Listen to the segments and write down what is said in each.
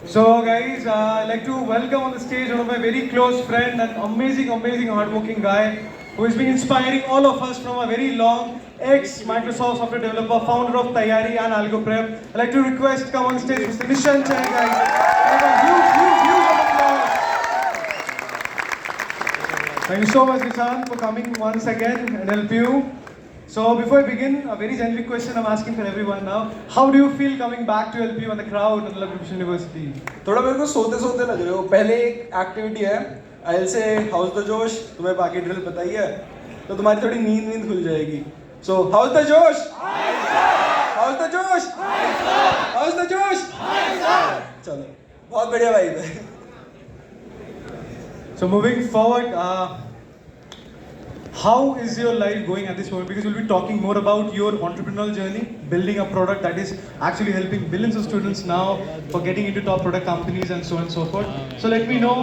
So guys, I'd like to welcome on the stage one of my very close friend and amazing hardworking guy who has been inspiring all of us from a very long ex-Microsoft software developer, founder of Tayari and AlgoPrep. I'd like to request come on stage Mr. Nishant Chai guys. Have a huge applause. Thank you so much Nishant for coming once again and help you. So before I begin, a very generic question I'm asking for everyone now. How do you feel coming back to LPU and the crowd at Love University? थोड़ा मेरे को सोते सोते लग रहे हो। पहले एक एक्टिविटी है, आई से हाउस द जोश, तुम्हें बाकी ड्रिल पता ही है, तो तुम्हारी थोड़ी नींद खुल जाएगी। सो हाउस द जोश, हाउस द जोश, हाउस द जोश। चलो, बहुत बढ़िया वाइब है। So moving forward, how is your life going at this moment? Because we'll be talking more about your entrepreneurial journey, building a product that is actually helping billions of students now for getting into top product companies and so on and so forth. So let me know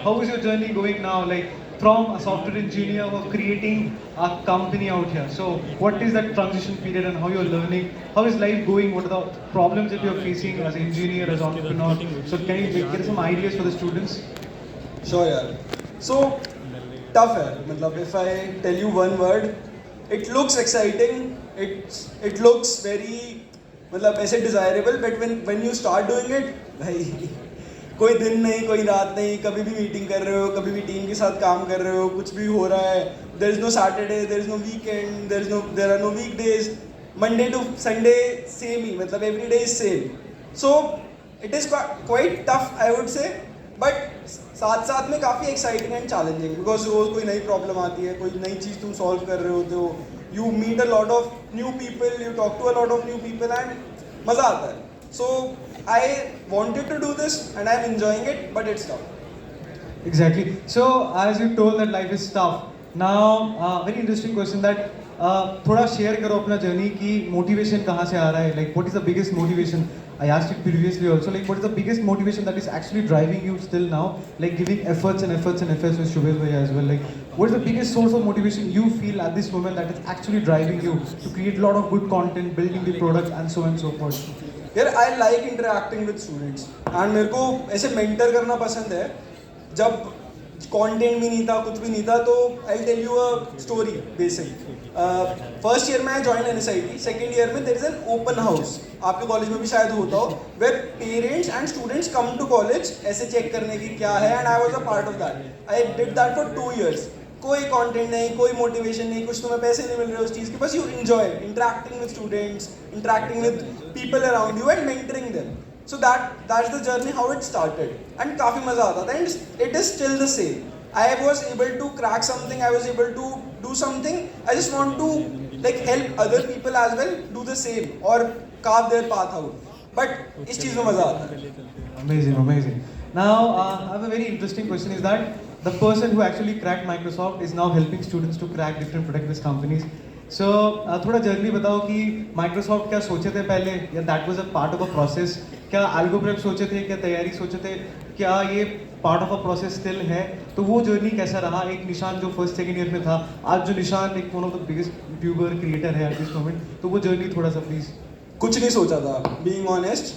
how is your journey going now, like from a software engineer or creating a company out here. So what is that transition period and how you're learning? How is life going? What are the problems that you're facing as an engineer, as an entrepreneur? So can you get some ideas for the students? Sure यार। So tough है, मतलब if I tell you one word, it looks exciting, it looks very मतलब ऐसे desirable, but when you start doing it, भाई कोई दिन नहीं, कोई रात नहीं, कभी भी मीटिंग कर रहे हो, कभी भी टीम के साथ काम कर रहे हो, कुछ भी हो रहा है, there is no Saturday, there is no weekend, there are no weekdays, Monday to Sunday same ही, मतलब every day is same. So it is quite tough I would say, but साथ साथ में काफ़ी एक्साइटिंग एंड चैलेंजिंग, बिकॉज रोज कोई नई problem आती है, कोई नई चीज़ तुम सॉल्व कर रहे होते हो, you meet a lot of new people, you talk to a lot of new people and मज़ा आता है. So I wanted to do this and I am enjoying it, but it's tough. Exactly. So as you told that life is tough. Now, very interesting question that थोड़ा share करो अपना journey की motivation कहाँ से आ रहा है, like what is the biggest motivation? I asked it previously also, like what is the biggest motivation that is actually driving you still now, like giving efforts with Shubhesh bhai as well, like what is the biggest source of motivation you feel at this moment that is actually driving you to create a lot of good content, building the product and so on and so forth? यार I like interacting with students and मेरे को ऐसे mentor करना पसंद है. जब content भी नहीं था, कुछ भी नहीं था, तो I tell you a story basic. First year में I join NSIT, second year में there is an open house, आपके कॉलेज में भी शायद होता हो, where parents and students come to college ऐसे चेक करने की क्या है, and I was a part of that. I did that for 2 years. कोई कंटेंट नहीं, कोई मोटिवेशन नहीं, कुछ तुम्हें पैसे नहीं मिल रहे उस चीज़ के, बस you enjoy interacting with students, interacting with people around you and mentoring them. So that's the journey how it started, and काफ़ी मज़ा आता था, and it is still the same. I was able to crack something, I was able to do something. I just want to like help other people as well do the same or carve their path out. But इस चीज़ में मज़ा आता है. Amazing. Now, I have a very interesting question is that the person who actually cracked Microsoft is now helping students to crack different product-based companies. So, थोड़ा journey बताओ कि Microsoft क्या सोचे थे पहले, या that was a part of a process? क्या AlgoPrep सोचे थे, क्या तैयारी सोचे थे, क्या ये part of a process still है? तो वो जर्नी कैसा रहा? एक निशान जो फर्स्ट सेकंड ईयर में था, आज जो निशान एक one of the biggest YouTuber creator है एट दिस मोमेंट, तो वो जर्नी थोड़ा सा प्लीज. कुछ नहीं सोचा था, being honest.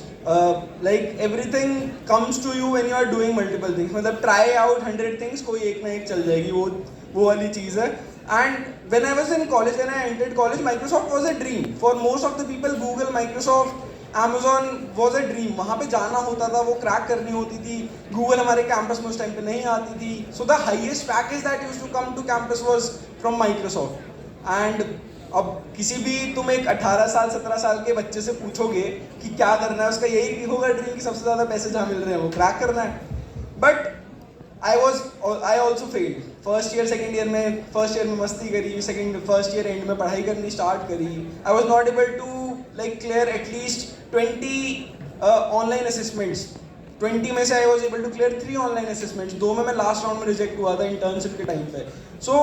Like everything comes to you when you are doing multiple things. मतलब try out 100 things, कोई एक ना एक चल जाएगी, वो वाली चीज़ है. And when I was in college, when I entered college, Microsoft was a dream for most of the people. Google, Microsoft, Amazon was a dream. वहाँ पे जाना होता था, वो क्रैक करनी होती थी. Google हमारे कैंपस में उस टाइम पे नहीं आती थी. So the highest package that used to come to campus was from Microsoft. And अब किसी भी तुम एक 18 साल 17 साल के बच्चे से पूछोगे कि क्या करना है, उसका यही होगा ड्रीम कि सबसे ज़्यादा पैसे जहाँ मिल रहे हैं वो क्रैक करना है. But I also failed. First year second year में, फर्स्ट ईयर में मस्ती करी, फर्स्ट ईयर एंड में पढ़ाई करनी स्टार्ट करी. I was not able to like clear at least 20 online assessments. 20 में से I was able to clear 3 online assessments. 2 में मैं लास्ट राउंड में रिजेक्ट हुआ था इंटर्नशिप के टाइम पे. सो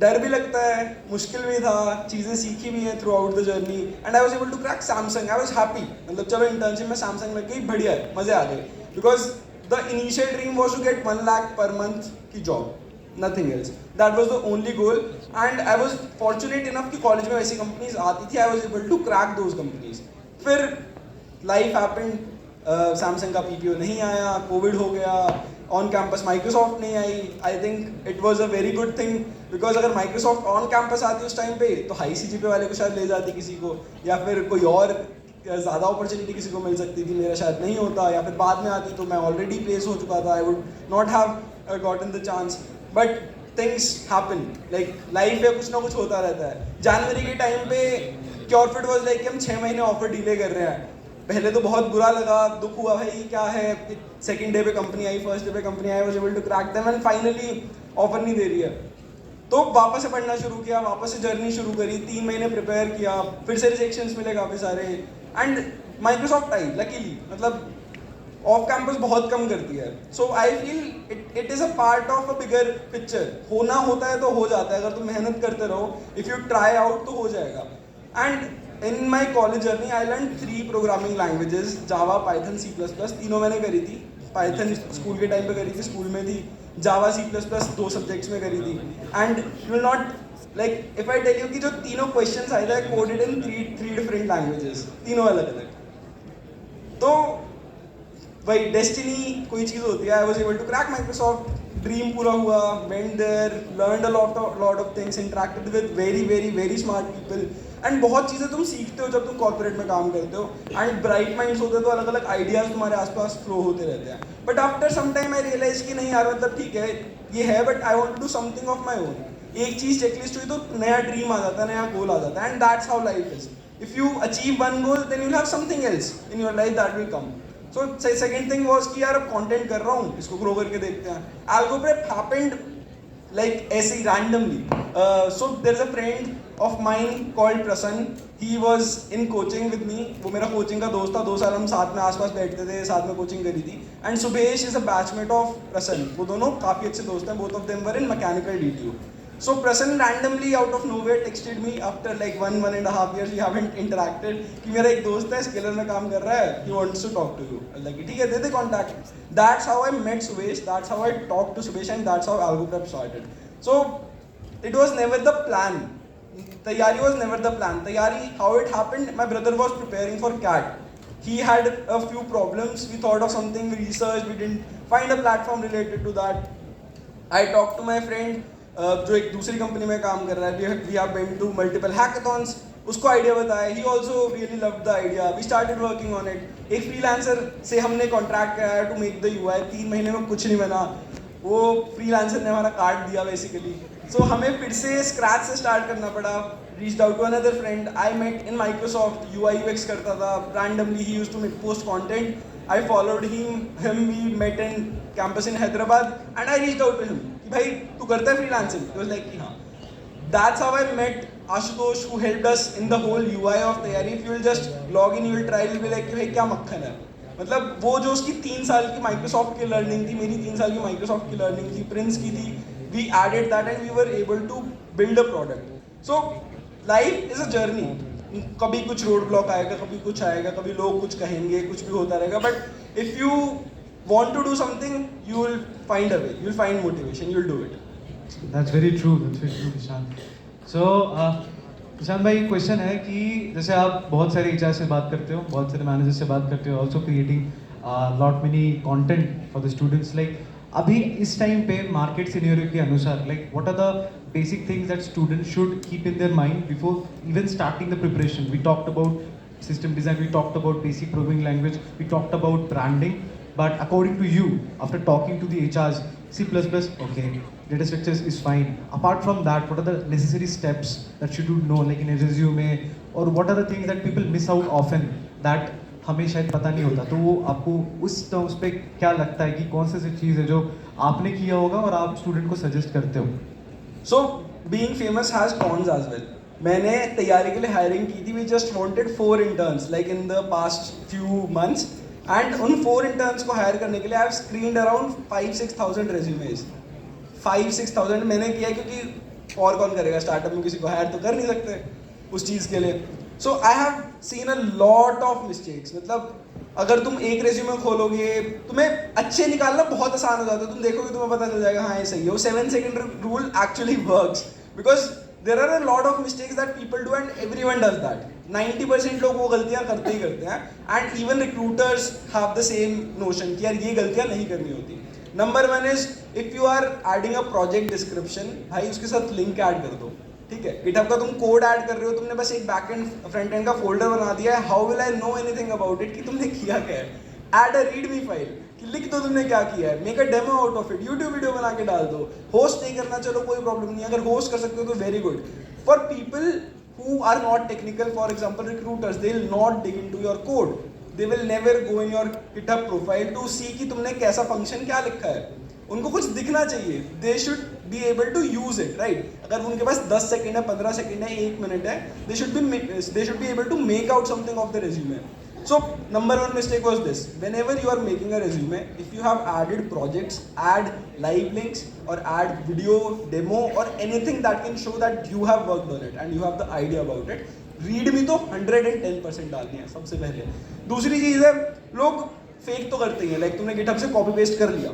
डर भी लगता है, मुश्किल भी था, चीज़ें सीखी भी हैं throughout the journey, and I was able to crack Samsung. I was happy, मतलब चलो इंटर्नशिप में सैमसंग लग गई, बढ़िया है, मज़े आ गए. Because the initial dream was to get 1 lakh per month की job, nothing else. That was the only goal, and I was fortunate enough कि कॉलेज में वैसी कंपनीज आती थी. I was able to crack those companies. फिर life happened, Samsung का PPO नहीं आया, कोविड हो गया, ऑन कैंपस माइक्रोसॉफ्ट नहीं आई. I think it was a very good thing, because अगर माइक्रोसॉफ्ट ऑन कैंपस आती उस टाइम पे तो हाई CGPA वाले को शायद ले जाती किसी को, या फिर कोई और ज़्यादा अपॉर्चुनिटी किसी को मिल सकती थी, मेरा शायद नहीं होता, या फिर बाद में आती तो मैं ऑलरेडी प्लेस हो चुका था, I would not have gotten the chance. But things happen, like life में कुछ ना कुछ होता रहता है. जनवरी के टाइम पे क्योरफिट वॉज लाइक कि हम 6 महीने ऑफर डिले कर रहे हैं. पहले तो बहुत बुरा लगा, दुख हुआ, भाई क्या है. सेकंड डे पे कंपनी आई, फर्स्ट डे पे कंपनी आई, was able to crack them and finally offer नहीं दे रही है. तो वापस से पढ़ना शुरू किया, वापस से जर्नी शुरू करी, 3 महीने प्रिपेयर किया, फिर से रिजेक्शंस मिले काफ़ी सारे, एंड माइक्रोसॉफ्ट आई लकीली. मतलब ऑफ कैंपस बहुत कम करती है. So I feel it is a part of a bigger picture. होना होता है तो हो जाता है, अगर तुम मेहनत करते रहो, इफ़ यू ट्राई आउट तो हो जाएगा. And in my college journey I learn 3 programming languages, Java, Python, C++. तीनों मैंने करी थी. पाइथन स्कूल के टाइम पे करी थी, स्कूल में थी. जावा, C++ 2 सब्जेक्ट्स में करी थी. And you will not like if I tell you कि जो तीनों क्वेश्चंस आए थे कोडेड इन 3 डिफरेंट लैंग्वेजेस, तीनों अलग अलग. तो भाई डेस्टिनी कोई चीज़ होती है. I was able to crack Microsoft, dream पूरा हुआ, went there, learned a lot of things, interacted with very very very smart people. And बहुत चीज़ें तुम सीखते हो जब तुम कॉर्पोरेट में काम करते हो. एंड ब्राइट माइंड्स होते हैं तो अलग अलग आइडियाज़ तुम्हारे आसपास फ्लो होते रहते हैं. But after some time I realize कि नहीं यार, मतलब ठीक है ये है, but I want to do something of my own. एक चीज़ चेकलिस्ट हुई तो नया ड्रीम आ जाता है, नया गोल आ जाता है. And that's how life is. If you achieve one goal then you have something else in your life that will come. So second thing was कि यार अब कंटेंट कर रहा हूँ, इसको ग्रो करके देखते हैं. Algo Prep happened like ऐसे ही randomly. So there's a friend of mine called Prasan. He was in coaching with me. वो मेरा कोचिंग का दोस्त था. 2 साल हम साथ में आसपास बैठते थे, साथ में कोचिंग करी थी. And Subhesh is a batchmate of Prasan. वो दोनों काफ़ी अच्छे दोस्त हैं. Both of them were in mechanical DTU. So Prasan randomly out of nowhere texted me after like 1.5 years we haven't interacted कि मेरा एक दोस्त है स्केलर में काम कर रहा है, he wants to talk to you. Like ठीक है, दे दे contact. That's how I met Subhesh. That's how I talked to Subhesh, and that's how Algo Prep started. So it was never the plan. Tayari was never the plan. Tayari, how it happened, my brother was preparing for CAT. He had a few problems. We thought of something, we researched, we didn't find a platform related to that. I talked to my friend जो एक दूसरी company में काम कर रहा है. We have been to multiple hackathons. उसको idea बताया. He also really loved the idea. We started working on it. एक फ्रीलांसर से हमने कॉन्ट्रैक्ट कराया टू मेक द UI. 3 महीने में कुछ नहीं बना. वो फ्रीलांसर ने हमारा कार्ड दिया बेसिकली. सो हमें फिर से स्क्रैच से स्टार्ट करना पड़ा. Reached out to another friend I met in Microsoft. UI UX करता था. रैंडमली ही used to post content. I followed him, we met in campus in Hyderabad, and I reached out to him कि भाई तू करता है freelancing? He was like कि हाँ. That's how I met Ashutosh, who helped us in the whole UI of Tayari. If you will just log in, you will try, you'll be like कि भाई क्या मक्खन है. मतलब वो जो उसकी 3 साल की माइक्रोसॉफ्ट की लर्निंग थी, मेरी 3 साल की माइक्रोसॉफ्ट की लर्निंग थी, प्रिंस की थी, we added that and we were able to build a product. So life is a journey. कभी कुछ रोड ब्लॉक आएगा, कभी कुछ आएगा, कभी लोग कुछ कहेंगे, कुछ भी होता रहेगा. But if you want to do something, you will find a way, you will find motivation, you will do it. That's very true, Nishan. So निशान भाई क्वेश्चन है कि जैसे आप बहुत सारे HR से बात करते हो, बहुत सारे मैनेजर से बात करते हो, also creating lot many content for the students. Like अभी इस टाइम पे मार्केट सिनेरियो के अनुसार like what are the basic things that students should keep in their mind before even starting the preparation? We talked about system design, we talked about basic programming language, we talked about branding, but according to you, after talking to the HRs, C++, okay, data structures is fine. Apart from that, what are the necessary steps that you should know, like in a resume, or what are the things that people miss out often that हमें शायद पता नहीं होता? तो वो आपको उस terms पे क्या लगता है कि कौन सी चीज़ है जो आपने किया होगा और आप स्टूडेंट को सजेस्ट करते हो? So being famous has cons as well. मैंने तैयारी के लिए हायरिंग की थी. We just wanted 4 interns like in the past few months, and उन 4 इंटर्न्स को हायर करने के लिए I have screened around 5-6,000 resumes. 5-6,000 मैंने किया क्योंकि और कौन करेगा स्टार्टअप में, किसी को हायर तो कर नहीं सकते उस चीज़ के लिए. So I have seen a lot of mistakes. मतलब अगर तुम एक रेज्यूमे खोलोगे, तुम्हें अच्छे निकालना बहुत आसान हो जाता है. तुम देखोगे तुम्हें पता चल जाएगा हाँ ये सही है. वो 7 second rule actually works because there are a lot of mistakes that people do and everyone does that. 90% लोग वो गलतियां करते ही करते हैं, and even recruiters have the same notion कि यार ये गलतियां नहीं करनी होती. Number 1 is if you are adding a project description, भाई उसके साथ लिंक ऐड कर दो. ठीक है, गिटहब का तुम कोड ऐड कर रहे हो, तुमने बस एक बैक एंड फ्रंट एंड का फोल्डर बना दिया है. How will I know anything about it कि तुमने किया क्या है? ऐड अ रीडमी फाइल कि लिख दो तुमने क्या किया है. Make a demo out of it, YouTube video बना के डाल दो. होस्ट नहीं करना, चलो कोई प्रॉब्लम नहीं, अगर होस्ट कर सकते हो तो very good. For people who are not technical, for example recruiters, they will not dig into your code. They will never go in your GitHub profile to see कि तुमने कैसा फंक्शन क्या लिखा है. उनको कुछ दिखना चाहिए. They should be able to use it, right? अगर उनके पास 10 सेकेंड है, 15 सेकेंड है, 1 मिनट है, they should be able to make out something of the resume. So number 1 mistake was this: whenever you are making a resume, if you have added projects, add live links or add video demo or anything that can show that you have worked on it and you have the idea about it. Read में तो 110% डालनी है सबसे पहले. दूसरी चीज़ है, लोग fake तो करते ही हैं. लाइक तुमने गिटहब से कॉपी पेस्ट कर लिया,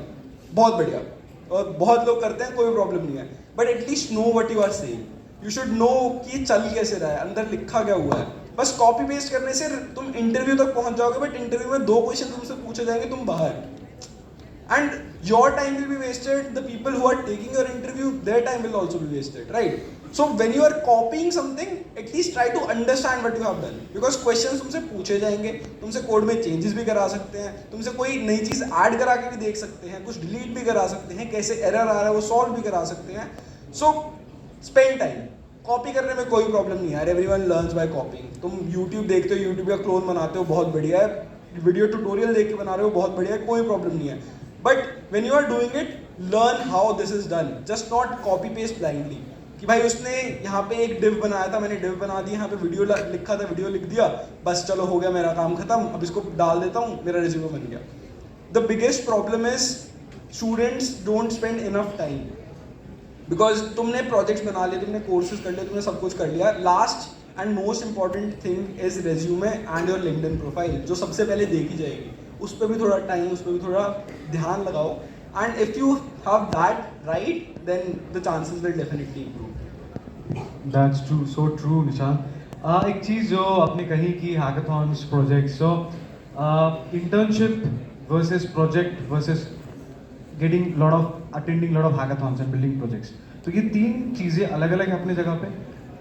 बहुत बढ़िया, और बहुत लोग करते हैं, कोई प्रॉब्लम नहीं है. But at least know what you are saying. You should know कि चल कैसे रहा है, अंदर लिखा क्या हुआ है. बस कॉपी पेस्ट करने से तुम इंटरव्यू तक पहुंच जाओगे, बट इंटरव्यू में 2 क्वेश्चन तुमसे पूछे जाएंगे, तुम बाहर. And your time will be wasted. The people who are taking your interview, their time will also be wasted, right? So when you are copying something, at least try to understand what you have done, because question तुमसे पूछे जाएंगे, तुमसे code में changes भी करा सकते हैं, तुमसे कोई नई चीज़ ऐड करा के भी देख सकते हैं, कुछ डिलीट भी करा सकते हैं, कैसे एरर आ रहा है वो सॉल्व भी करा सकते हैं. सो स्पेंड टाइम. कॉपी करने में कोई प्रॉब्लम नहीं है यार, एवरीवन लर्न्स बाय कॉपिंग. तुम यूट्यूब देखते हो, यूट्यूब का क्लोन बनाते हो, बहुत बढ़िया है. वीडियो ट्यूटोरियल देख के बना रहे हो, बहुत बढ़िया है, कोई प्रॉब्लम नहीं है. But when you are doing it, learn how this is done. Just not copy paste blindly कि भाई उसने यहाँ पे एक डिव बनाया था, मैंने डिव बना दी, यहाँ पे वीडियो लिखा था, वीडियो लिख दिया, बस चलो हो गया मेरा काम खत्म, अब इसको डाल देता हूँ, मेरा रिज्यूमे बन गया. The biggest problem is students don't spend enough time. Because तुमने प्रोजेक्ट्स बना लिए, तुमने कोर्सेज कर लिए, तुमने सब कुछ कर लिया. Last and most important thing is resume and your LinkedIn profile, जो सबसे पहले देखी जाएगी. उस पर भी थोड़ा टाइम, उस पर भी थोड़ा ध्यान लगाओ. And if you have that right, then the chances will definitely improve. That's true, so true, Nishant. एक चीज़ जो आपने कही कि hackathons, projects, so internship versus project versus attending lot of hackathons and building projects. तो ये 3 चीज़ें अलग अलग हैं अपनी जगह पे.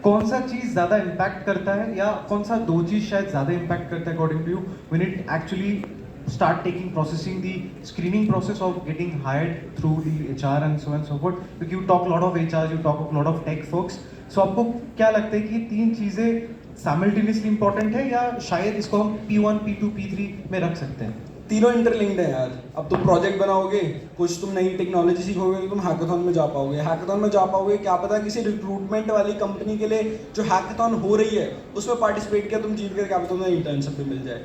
कौन सा चीज़ ज़्यादा इम्पैक्ट करता है, या कौन सा 2 चीज़ शायद ज़्यादा इम्पैक्ट करता है according to you, when it actually start taking processing the screening process of getting hired through the HR and so on and so forth? Because you talk a lot of HR, you talk a lot of tech folks. So आपको क्या लगता है कि 3 चीज़ें simultaneously important है, या शायद इसको हम P1, P2, P3 में रख सकते हैं? तीनों इंटरलिंक्ड है यार. अब तुम प्रोजेक्ट बनाओगे, कुछ तुम नई टेक्नोलॉजी सीखोगे, तो तुम हैकाथॉन में जा पाओगे. हैकाथॉन में जा पाओगे, क्या पता किसी रिक्रूटमेंट वाली कंपनी के लिए जो हैकाथॉन हो रही है उसमें पार्टिसिपेट किया, तुम जीत कर, क्या पता तुम्हें इंटर्नशिप भी मिल जाए.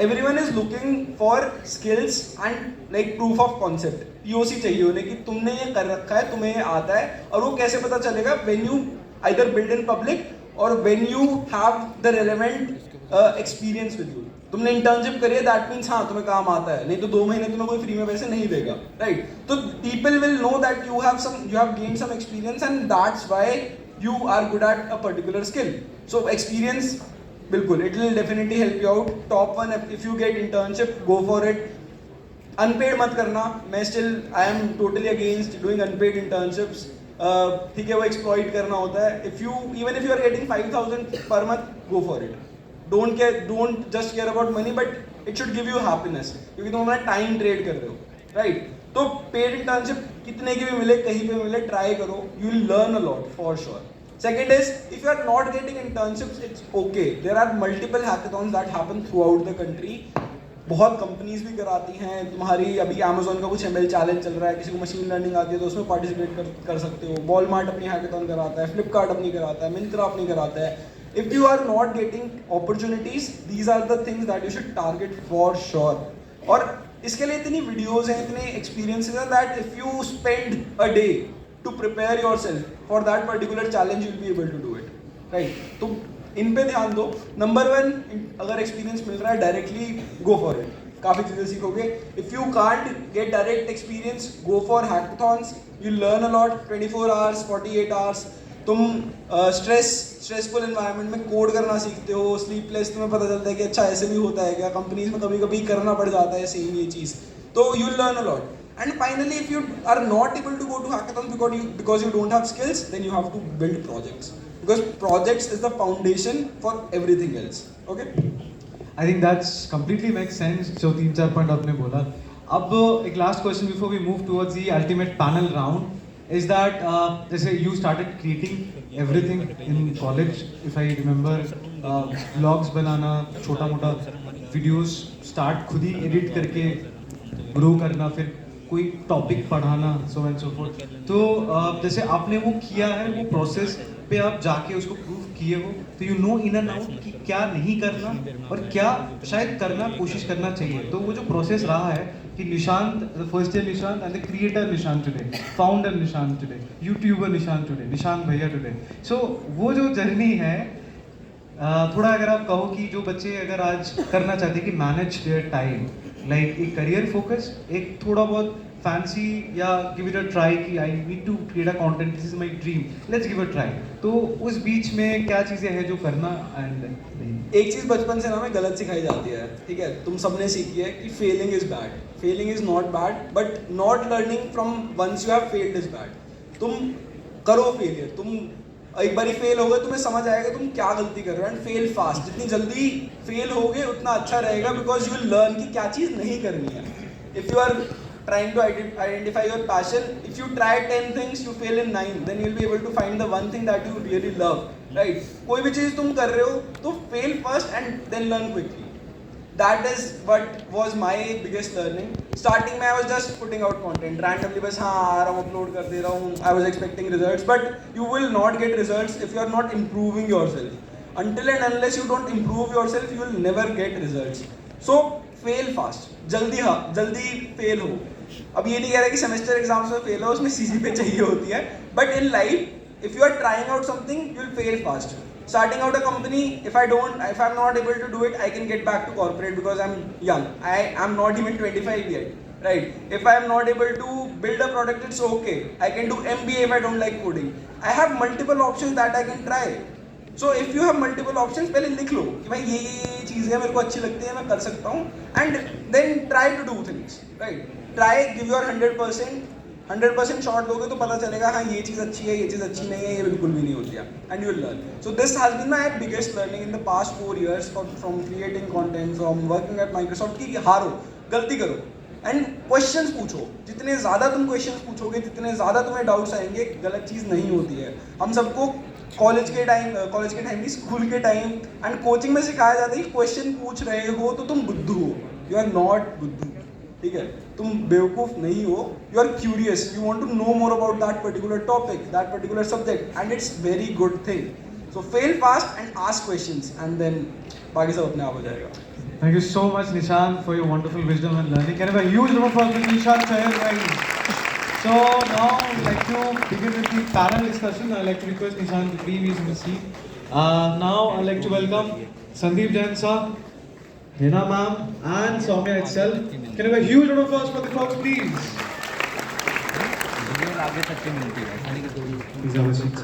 Everyone is looking for skills and like proof of concept. POC चाहिए उन्हें कि तुमने ये कर रखा है, तुम्हें ये आता है. और वो कैसे पता चलेगा? When you either build in public or when you have the relevant experience with you. तुमने इंटर्नशिप करी है, दैट मीन्स हाँ तुम्हें काम आता है. नहीं तो 2 महीने तुम्हें कोई फ्री में पैसे नहीं देगा, राइट? तो people will know that you have gained some experience and that's why you are good at a particular skill. So experience, बिल्कुल, it will definitely help you out. Top 1, if you get internship, go for it. Unpaid मत करना. मैं I am totally against doing unpaid internships. ठीक है, वो exploit करना होता है. If you are getting 5,000 per month, go for it. Don't just care about money, but it should give you happiness, क्योंकि तुम अपना टाइम ट्रेड कर रहे हो, राइट? तो पेड इंटर्नशिप कितने की भी मिले, कहीं पे मिले, ट्राई करो. You will learn a lot for sure. Second is, if you are not getting internships, it's okay. There are multiple hackathons that happen throughout the country. बहुत कंपनीज भी कराती हैं. तुम्हारी अभी Amazon का कुछ ML चैलेंज चल रहा है, किसी को मशीन लर्निंग आती है तो उसमें पार्टिसिपेट कर सकते हो. Walmart अपनी हैकाथॉन कराता है, Flipkart अपनी कराता है, Myntra अपनी कराता है. If you are not getting opportunities, these are the things that you should target for sure. और इसके लिए इतनी वीडियोज हैं, इतने एक्सपीरियंसेस हैं, that if you spend a day to prepare yourself for that particular challenge, you'll be able to do it, right? तो इन पे ध्यान दो. नंबर 1, अगर एक्सपीरियंस मिल रहा है, डायरेक्टली गो फॉर इट. काफ़ी चीज़ें सीखोगे. If you can't get direct experience, go for hackathons. You learn a lot. 24 hours, 48 hours, तुम स्ट्रेसफुल एनवायरनमेंट में कोड करना सीखते हो, स्लीपलेस, तुम्हें पता चलता है कि अच्छा ऐसे भी होता है क्या, कंपनीज में कभी कभी करना पड़ जाता है सेम ये चीज़, तो you learn a lot. And finally, if you are not able to go to hackathons because you don't have skills, then you have to build projects, because projects is the foundation for everything else. Okay? I think that's completely makes sense. जो 3-4 point आपने बोला. अब एक last question before we move towards the ultimate panel round is that जैसे you started creating everything in college, if I remember, blogs बनाना, छोटा मोटा videos start खुद ही एडिट करके ग्रो करना, फिर कोई टॉपिक पढ़ाना, सो एंड सो फोर्थ. तो जैसे आपने वो किया है, वो प्रोसेस पे आप जाके उसको प्रूव किए हो, तो you know in and out कि क्या नहीं करना और क्या शायद करना, कोशिश करना चाहिए. तो वो जो प्रोसेस रहा है कि Nishant, the first year Nishant and the creator Nishant today, founder Nishant today, YouTuber Nishant today, Nishant भैया टुडे. सो वो जो जर्नी है, थोड़ा अगर आप कहो कि जो बच्चे अगर आज करना चाहते हैं कि मैनेज देयर टाइम, लाइक एक करियर फोकस, एक थोड़ा बहुत फैंसी, या गिव इट अ ट्राई कि I need to create a content, this is my dream, let's give a try. तो उस बीच में क्या चीज़ें हैं जो करना. एंड एक चीज़ बचपन से हमें गलत सिखाई जाती है, ठीक है, तुम सबने सीखी है कि failing is bad. Failing is not bad, but not learning from once you have failed is bad. तुम करो फेलियर, तुम एक बार फेल हो गए, तुम्हें समझ आएगा तुम क्या गलती कर रहे हो, एंड फेल फास्ट. जितनी जल्दी फेल होगे उतना अच्छा रहेगा, बिकॉज यू लर्न कि क्या चीज़ नहीं करनी है. If you are trying to identify your passion, if you try 10 things, you fail in 9, then you'll be able to find the one thing that you really love, right? कोई भी चीज़ तुम कर रहे हो तो fail first and then learn quickly. That is what was my biggest learning. Starting में I was just putting out content randomly, बस हाँ आ रहा हूँ, upload कर दे रहा हूँ. I was expecting results, but you will not get results if you are not improving yourself. Until and unless you don't improve yourself, you will never get results. So fail fast. जल्दी fail हो. अब ये नहीं कह रहा कि semester exams में fail हो, उसमें सीजी पे चाहिए होती है, but in life if you are trying out something you will fail fast. Starting out a company, if I'm not able to do it, I can get back to corporate because I'm young. I am not even 25 yet, right? If I am not able to build a product, it's okay. I can do MBA if I don't like coding. I have multiple options that I can try. So if you have multiple options, पहले लिख लो कि भाई ये चीज़ें मेरे को अच्छी लगती है, मैं कर सकता हूँ, and then try to do things, right? Try, give your 100%. 100% shot दोगे तो पता चलेगा हाँ ये चीज़ अच्छी है, ये चीज़ अच्छी नहीं है, ये बिल्कुल भी नहीं होती है, and you will learn. So this has been my biggest learning in the past 4 years from creating content, from working at Microsoft, कि हारो, गलती करो एंड क्वेश्चंस पूछो. जितने ज़्यादा तुम क्वेश्चंस पूछोगे, जितने ज़्यादा तुम्हें डाउट्स आएंगे, गलत चीज़ नहीं होती है. हम सबको कॉलेज के टाइम भी, स्कूल के टाइम एंड कोचिंग में सिखाया जाता है कि क्वेश्चन पूछ रहे हो तो तुम बुद्धू हो. यू आर नॉट बुद्धू, ठीक है, तुम बेवकूफ़ नहीं हो. You are curious, you want to know more about that particular topic, that particular subject, and it's very good thing. So fail fast and ask questions, and then बाकी सब अपने आप हो जाएगा. Thank you so much, Nishant, for your wonderful wisdom and learning. Can I have a huge round of applause for Nishant Sahir? So now I'd like to begin with the panel discussion. I'd like to request Nishant to please be in the seat. Now I'd like to welcome Sandeep Jain sir, Hina ma'am, and Soumya itself. Can I have a huge round of applause for the folks, please? आगे तक की मिलती है. Please have a seat, sir.